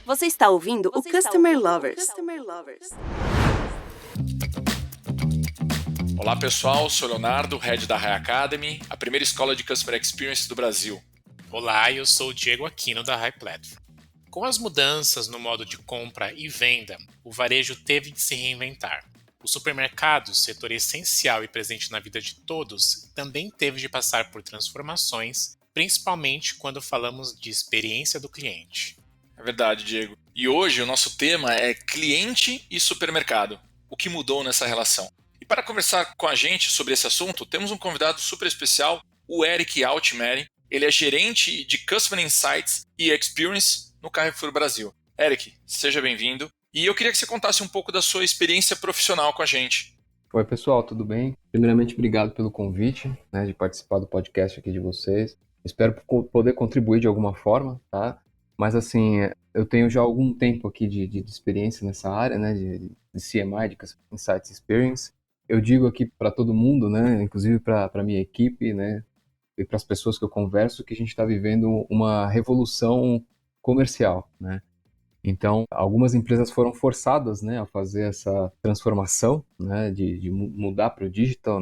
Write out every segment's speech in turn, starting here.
Você está ouvindo o Customer Lovers. Olá pessoal, sou Leonardo, Head da High Academy, a primeira escola de Customer Experience do Brasil. Olá, eu sou o Diego Aquino da High Platform. Com as mudanças no modo de compra e venda, o varejo teve de se reinventar. O supermercado, setor essencial e presente na vida de todos, também teve de passar por transformações, principalmente quando falamos de experiência do cliente. É verdade, Diego. E hoje o nosso tema é cliente e supermercado. O que mudou nessa relação? E para conversar com a gente sobre esse assunto, temos um convidado super especial, o Eric Altmeri. Ele é gerente de Customer Insights e Experience no Carrefour Brasil. Eric, seja bem-vindo. E eu queria que você contasse um pouco da sua experiência profissional com a gente. Oi, pessoal, tudo bem? Primeiramente, obrigado pelo convite, de participar do podcast aqui de vocês. Espero poder contribuir de alguma forma, tá? Mas, assim, eu tenho já algum tempo aqui de experiência nessa área, de CMI, de Customer Insights Experience. Eu digo aqui para todo mundo, inclusive para a minha equipe, e para as pessoas que eu converso, que a gente está vivendo uma revolução comercial, Então, algumas empresas foram forçadas, a fazer essa transformação, de mudar para o digital,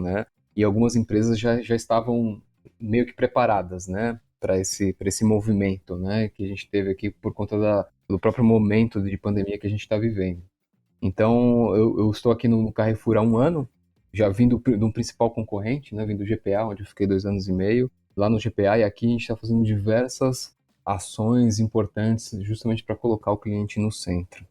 e algumas empresas já estavam meio que preparadas, para esse movimento, que a gente teve aqui por conta do próprio momento de pandemia que a gente está vivendo. Então, eu estou aqui no Carrefour há um ano, já vindo de um principal concorrente, vindo do GPA, onde eu fiquei 2 anos e meio, lá no GPA, e aqui a gente está fazendo diversas ações importantes justamente para colocar o cliente no centro.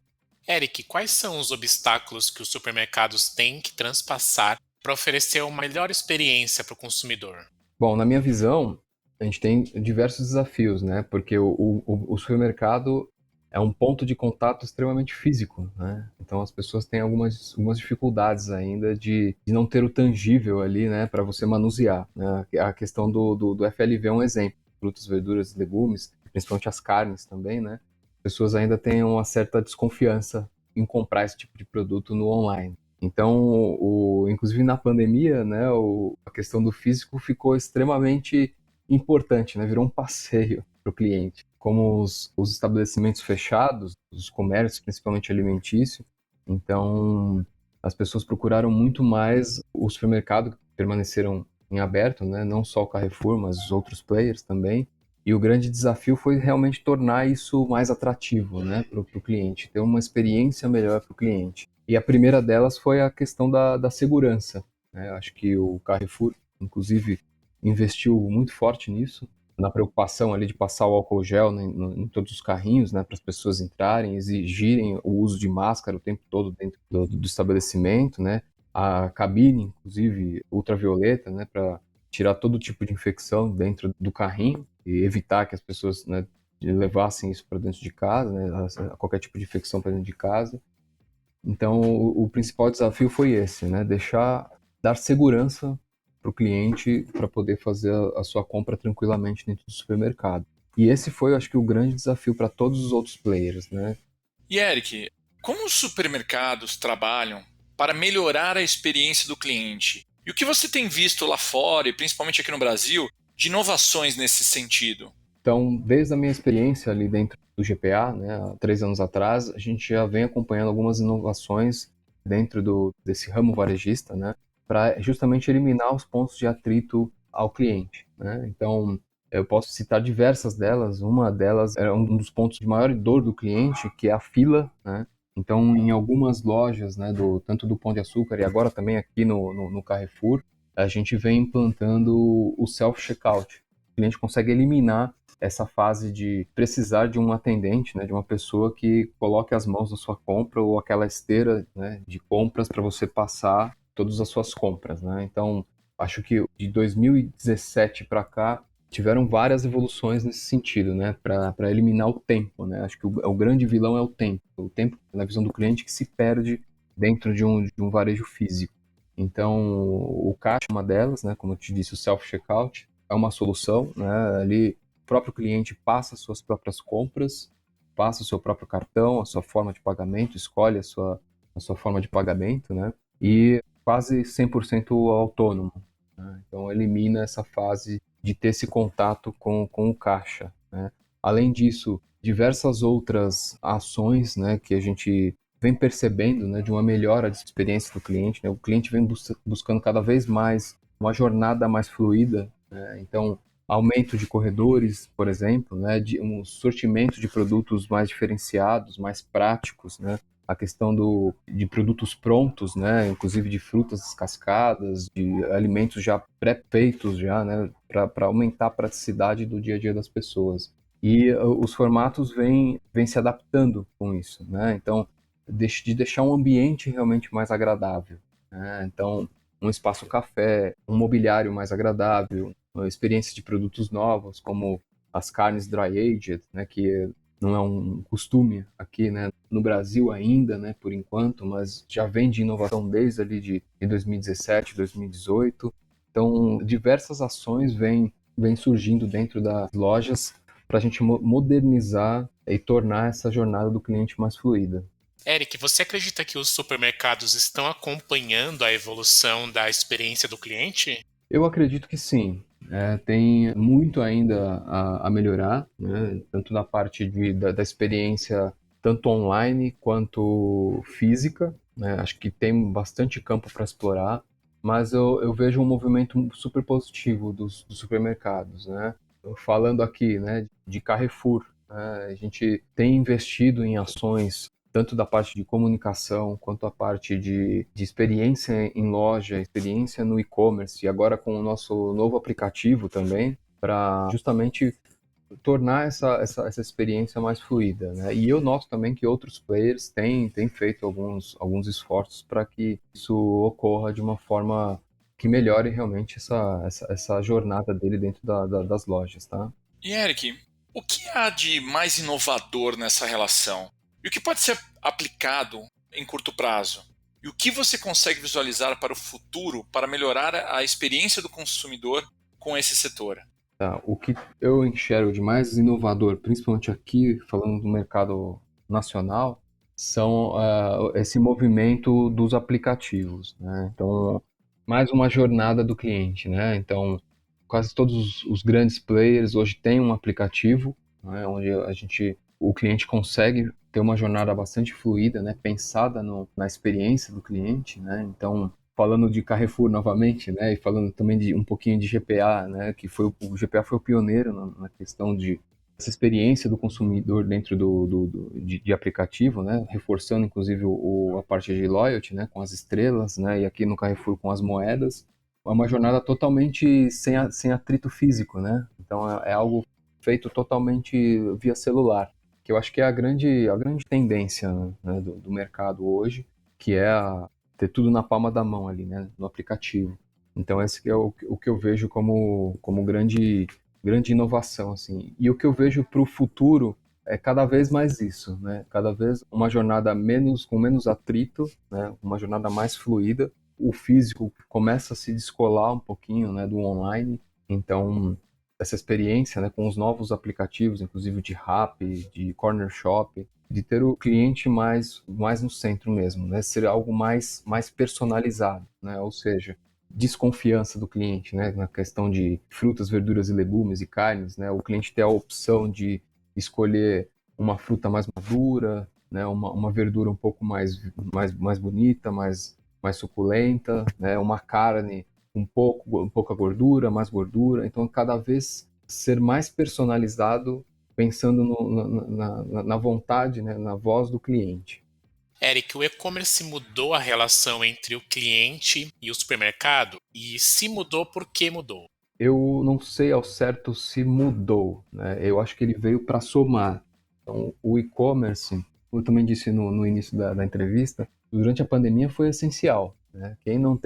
Eric, quais são os obstáculos que os supermercados têm que transpassar para oferecer uma melhor experiência para o consumidor? Bom, na minha visão, a gente tem diversos desafios, porque o supermercado é um ponto de contato extremamente físico, Então as pessoas têm algumas dificuldades ainda de não ter o tangível ali, para você manusear, A questão do FLV é um exemplo. Frutas, verduras, legumes, principalmente as carnes também, As pessoas ainda têm uma certa desconfiança em comprar esse tipo de produto no online. Então, inclusive na pandemia, a questão do físico ficou extremamente importante, virou um passeio para o cliente. Como os estabelecimentos fechados, os comércios, principalmente alimentício, então as pessoas procuraram muito mais o supermercado, que permaneceram em aberto, não só o Carrefour, mas os outros players também. E o grande desafio foi realmente tornar isso mais atrativo, para o cliente, ter uma experiência melhor para o cliente. E a primeira delas foi a questão da segurança. Acho que o Carrefour, inclusive, investiu muito forte nisso, na preocupação ali de passar o álcool gel em todos os carrinhos, para as pessoas entrarem, exigirem o uso de máscara o tempo todo dentro do estabelecimento, a cabine, inclusive, ultravioleta, para tirar todo tipo de infecção dentro do carrinho e evitar que as pessoas levassem isso para dentro de casa, qualquer tipo de infecção para dentro de casa. Então, o principal desafio foi esse, dar segurança para o cliente para poder fazer a sua compra tranquilamente dentro do supermercado. E esse foi, acho que, o grande desafio para todos os outros players, E Eric, como os supermercados trabalham para melhorar a experiência do cliente? E o que você tem visto lá fora, e principalmente aqui no Brasil, de inovações nesse sentido? Então, desde a minha experiência ali dentro do GPA, há 3 anos atrás, a gente já vem acompanhando algumas inovações dentro desse ramo varejista, para justamente eliminar os pontos de atrito ao cliente, Então, eu posso citar diversas delas. Uma delas é um dos pontos de maior dor do cliente, que é a fila, Então, em algumas lojas, tanto do Pão de Açúcar e agora também aqui no Carrefour, a gente vem implantando o self-checkout. O cliente consegue eliminar essa fase de precisar de um atendente, de uma pessoa que coloque as mãos na sua compra ou aquela esteira, de compras para você passar todas as suas compras, Então, acho que de 2017 para cá tiveram várias evoluções nesse sentido, para eliminar o tempo, Acho que o grande vilão é o tempo na visão do cliente que se perde dentro de um varejo físico. Então, o caixa é uma delas, como eu te disse, o self-checkout é uma solução, ali o próprio cliente passa as suas próprias compras, passa o seu próprio cartão, a sua forma de pagamento, escolhe a sua forma de pagamento, e quase 100% autônomo, Então, elimina essa fase de ter esse contato com o caixa, Além disso, diversas outras ações, né, que a gente vem percebendo, né, de uma melhora de experiência do cliente, né? O cliente vem buscando cada vez mais uma jornada mais fluida, né? Então, aumento de corredores, por exemplo, né, de um sortimento de produtos mais diferenciados, mais práticos, né? A questão de produtos prontos, né, inclusive de frutas descascadas, de alimentos já pré-feitos, já, né, para aumentar a praticidade do dia a dia das pessoas. E os formatos vêm se adaptando com isso, né? Então, de deixar um ambiente realmente mais agradável, né? Então, um espaço café, um mobiliário mais agradável, uma experiência de produtos novos, como as carnes dry-aged, né, que não é um costume aqui, né, no Brasil ainda, né, por enquanto, mas já vem de inovação desde ali de 2017, 2018. Então, diversas ações vêm surgindo dentro das lojas para a gente modernizar e tornar essa jornada do cliente mais fluida. Eric, você acredita que os supermercados estão acompanhando a evolução da experiência do cliente? Eu acredito que sim. Tem muito ainda a melhorar, né? Tanto na parte da experiência, tanto online quanto física, né? Acho que tem bastante campo para explorar, mas eu vejo um movimento super positivo dos supermercados, né? Falando aqui, né, de Carrefour, né? A gente tem investido em ações tanto da parte de comunicação quanto a parte de experiência em loja, experiência no e-commerce, e agora com o nosso novo aplicativo também, para justamente tornar essa experiência mais fluida, né? E eu noto também que outros players têm feito alguns esforços para que isso ocorra de uma forma que melhore realmente essa jornada dele dentro das lojas, tá? E Eric, o que há de mais inovador nessa relação? E o que pode ser aplicado em curto prazo? E o que você consegue visualizar para o futuro para melhorar a experiência do consumidor com esse setor? Tá, o que eu enxergo de mais inovador, principalmente aqui, falando do mercado nacional, são esse movimento dos aplicativos, né? Então, mais uma jornada do cliente, né? Então, quase todos os grandes players hoje têm um aplicativo, né? Onde o cliente consegue ter uma jornada bastante fluida, né? Pensada na experiência do cliente, né? Então, falando de Carrefour novamente, né, e falando também de um pouquinho de GPA, né, que foi o GPA foi o pioneiro na questão de essa experiência do consumidor dentro de aplicativo, né, reforçando inclusive a parte de loyalty, né, com as estrelas, né, e aqui no Carrefour com as moedas. É uma jornada totalmente sem atrito físico, né, então é algo feito totalmente via celular, que eu acho que é a grande tendência, né, do mercado hoje, que é ter tudo na palma da mão ali, né, no aplicativo. Então esse que é o que eu vejo como grande inovação, assim. E o que eu vejo para o futuro é cada vez mais isso, né? Cada vez uma jornada com menos atrito, né? Uma jornada mais fluida. O físico começa a se descolar um pouquinho, né, do online. Então essa experiência, né, com os novos aplicativos, inclusive de Rappi, de Corner Shop, de ter o cliente mais no centro mesmo, né? Ser algo mais personalizado, né? Ou seja, desconfiança do cliente, né? Na questão de frutas, verduras e legumes e carnes, né? O cliente ter a opção de escolher uma fruta mais madura, né? Uma verdura um pouco mais bonita, mais suculenta, né? Uma carne pouca gordura, mais gordura. Então, cada vez ser mais personalizado pensando na vontade, né, na voz do cliente. Eric, o e-commerce mudou a relação entre o cliente e o supermercado? E se mudou, por que mudou? Eu não sei ao certo se mudou, né? Eu acho que ele veio para somar. Então, o e-commerce, eu também disse no início da entrevista, durante a pandemia foi essencial, né? Quem não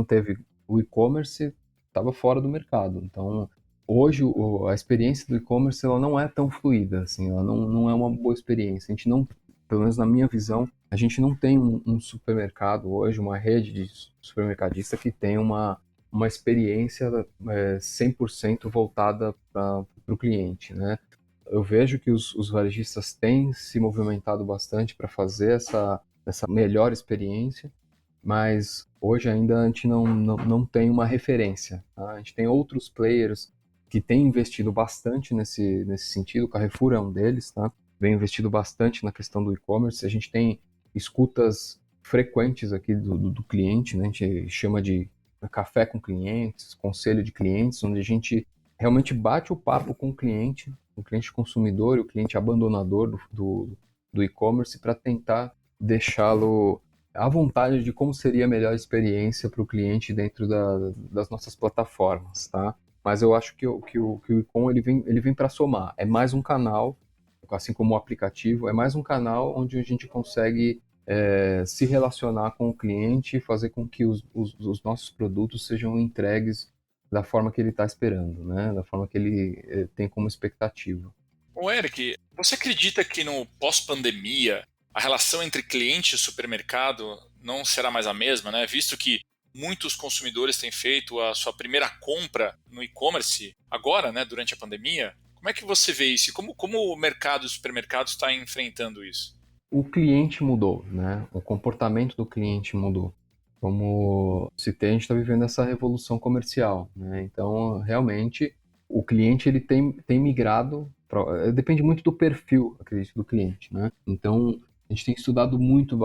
teve o e-commerce estava fora do mercado. Então, hoje a experiência do e-commerce ela não é tão fluida, assim, ela não é uma boa experiência. A gente não, pelo menos na minha visão, a gente não tem um supermercado hoje, uma rede de supermercadista que tem uma experiência 100% voltada para o cliente, né? Eu vejo que os varejistas têm se movimentado bastante para fazer essa melhor experiência, mas hoje ainda a gente não tem uma referência, tá? A gente tem outros players que têm investido bastante nesse sentido, o Carrefour é um deles, tá? vem investido bastante na questão do e-commerce. A gente tem escutas frequentes aqui do cliente, né? A gente chama de café com clientes, conselho de clientes, onde a gente realmente bate o papo com o cliente consumidor e o cliente abandonador do e-commerce para tentar deixá-lo à vontade de como seria a melhor experiência para o cliente dentro das nossas plataformas, tá? Mas eu acho que o e-com ele vem para somar. É mais um canal, assim como o aplicativo, é mais um canal onde a gente consegue se relacionar com o cliente e fazer com que os nossos produtos sejam entregues da forma que ele está esperando, né? Da forma que ele tem como expectativa. Ô Eric, você acredita que no pós-pandemia a relação entre cliente e supermercado não será mais a mesma, né? Visto que muitos consumidores têm feito a sua primeira compra no e-commerce agora, né, durante a pandemia. Como é que você vê isso? E como o mercado dos supermercados está enfrentando isso? O cliente mudou, né? O comportamento do cliente mudou. Como citei, a gente está vivendo essa revolução comercial, né? Então, realmente, o cliente ele tem migrado. Depende muito do perfil, acredito, do cliente, né? Então, a gente tem estudado muito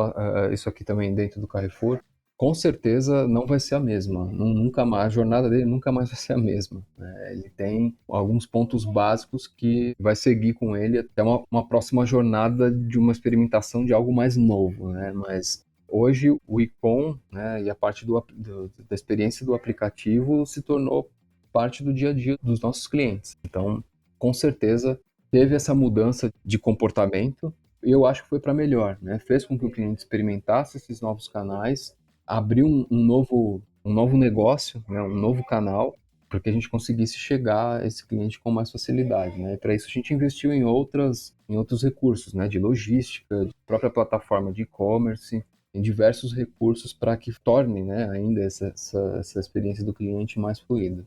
isso aqui também dentro do Carrefour. Com certeza não vai ser a mesma. Nunca mais, a jornada dele nunca mais vai ser a mesma, né? Ele tem alguns pontos básicos que vai seguir com ele até uma próxima jornada de uma experimentação de algo mais novo, né? Mas hoje o e-com, né, e a parte da experiência do aplicativo se tornou parte do dia a dia dos nossos clientes. Então, com certeza, teve essa mudança de comportamento e eu acho que foi para melhor, né? Fez com que o cliente experimentasse esses novos canais, abriu um novo negócio, né, um novo canal, para que a gente conseguisse chegar a esse cliente com mais facilidade, né? Para isso a gente investiu em outros recursos, né, de logística, de própria plataforma de e-commerce, em diversos recursos para que torne, né, ainda essa experiência do cliente mais fluida.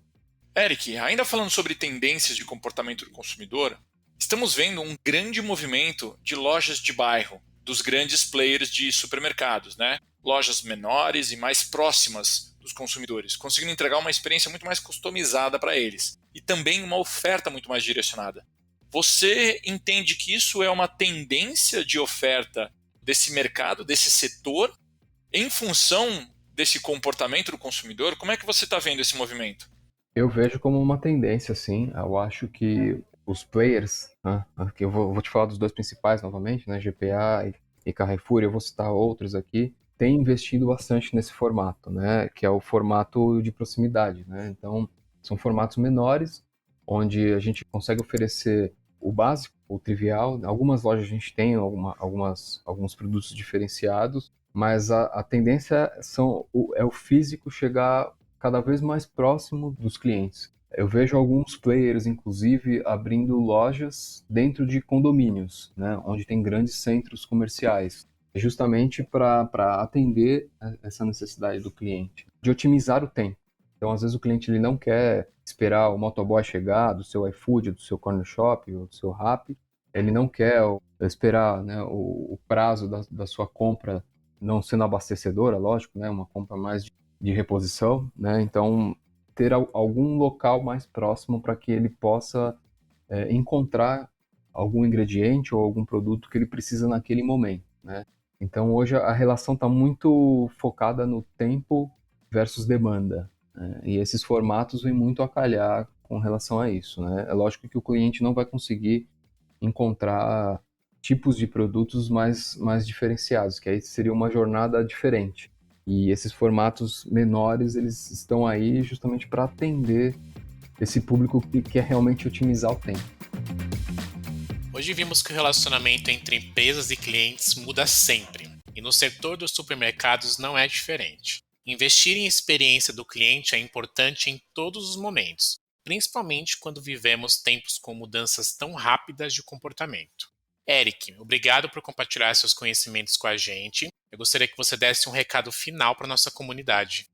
Eric, ainda falando sobre tendências de comportamento do consumidor, estamos vendo um grande movimento de lojas de bairro, dos grandes players de supermercados, né? Lojas menores e mais próximas dos consumidores, conseguindo entregar uma experiência muito mais customizada para eles e também uma oferta muito mais direcionada. Você entende que isso é uma tendência de oferta desse mercado, desse setor, em função desse comportamento do consumidor? Como é que você está vendo esse movimento? Eu vejo como uma tendência, sim. Eu acho que os players, né, aqui vou te falar dos dois principais novamente, né, GPA e Carrefour, eu vou citar outros aqui, têm investido bastante nesse formato, né, que é o formato de proximidade, né. Então, são formatos menores, onde a gente consegue oferecer o básico, o trivial. Algumas lojas a gente tem alguns produtos diferenciados, mas a tendência é o físico chegar cada vez mais próximo dos clientes. Eu vejo alguns players, inclusive, abrindo lojas dentro de condomínios, né, onde tem grandes centros comerciais, justamente para atender essa necessidade do cliente, de otimizar o tempo. Então, às vezes, o cliente ele não quer esperar o motoboy chegar do seu iFood, do seu Corner Shop ou do seu Rappi. Ele não quer esperar, né, o prazo da sua compra não sendo abastecedora, lógico, né, uma compra mais de reposição, né? Então, ter algum local mais próximo para que ele possa encontrar algum ingrediente ou algum produto que ele precisa naquele momento, né? Então, hoje a relação está muito focada no tempo versus demanda, né? E esses formatos vêm muito a calhar com relação a isso, né? É lógico que o cliente não vai conseguir encontrar tipos de produtos mais diferenciados, que aí seria uma jornada diferente. E esses formatos menores, eles estão aí justamente para atender esse público que quer realmente otimizar o tempo. Hoje vimos que o relacionamento entre empresas e clientes muda sempre, e no setor dos supermercados não é diferente. Investir em experiência do cliente é importante em todos os momentos, principalmente quando vivemos tempos com mudanças tão rápidas de comportamento. Eric, obrigado por compartilhar seus conhecimentos com a gente. Eu gostaria que você desse um recado final para a nossa comunidade.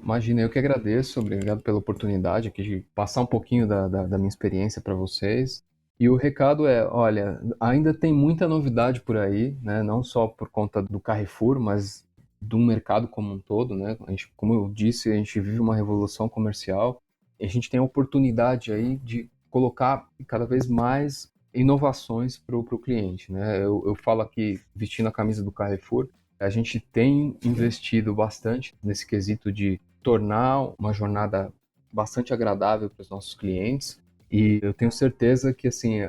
Imagina, eu que agradeço, obrigado pela oportunidade aqui de passar um pouquinho da minha experiência para vocês. E o recado é, olha, ainda tem muita novidade por aí, né? Não só por conta do Carrefour, mas do mercado como um todo, né? Como eu disse, a gente vive uma revolução comercial e a gente tem a oportunidade aí de colocar cada vez mais inovações para o cliente, né? Eu falo aqui, vestindo a camisa do Carrefour, a gente tem investido bastante nesse quesito de tornar uma jornada bastante agradável para os nossos clientes, e eu tenho certeza que assim,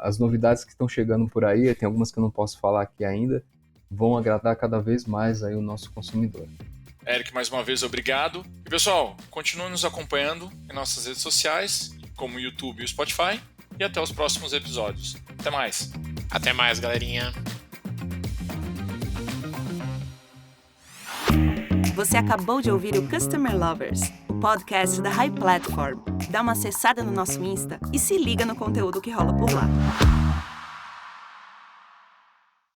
as novidades que estão chegando por aí, tem algumas que eu não posso falar aqui ainda, vão agradar cada vez mais aí o nosso consumidor. Eric, mais uma vez, obrigado. E pessoal, continue nos acompanhando em nossas redes sociais, como o YouTube e o Spotify, e até os próximos episódios. Até mais! Até mais, galerinha! Você acabou de ouvir o Customer Lovers, o podcast da High Platform. Dá uma acessada no nosso Insta e se liga no conteúdo que rola por lá.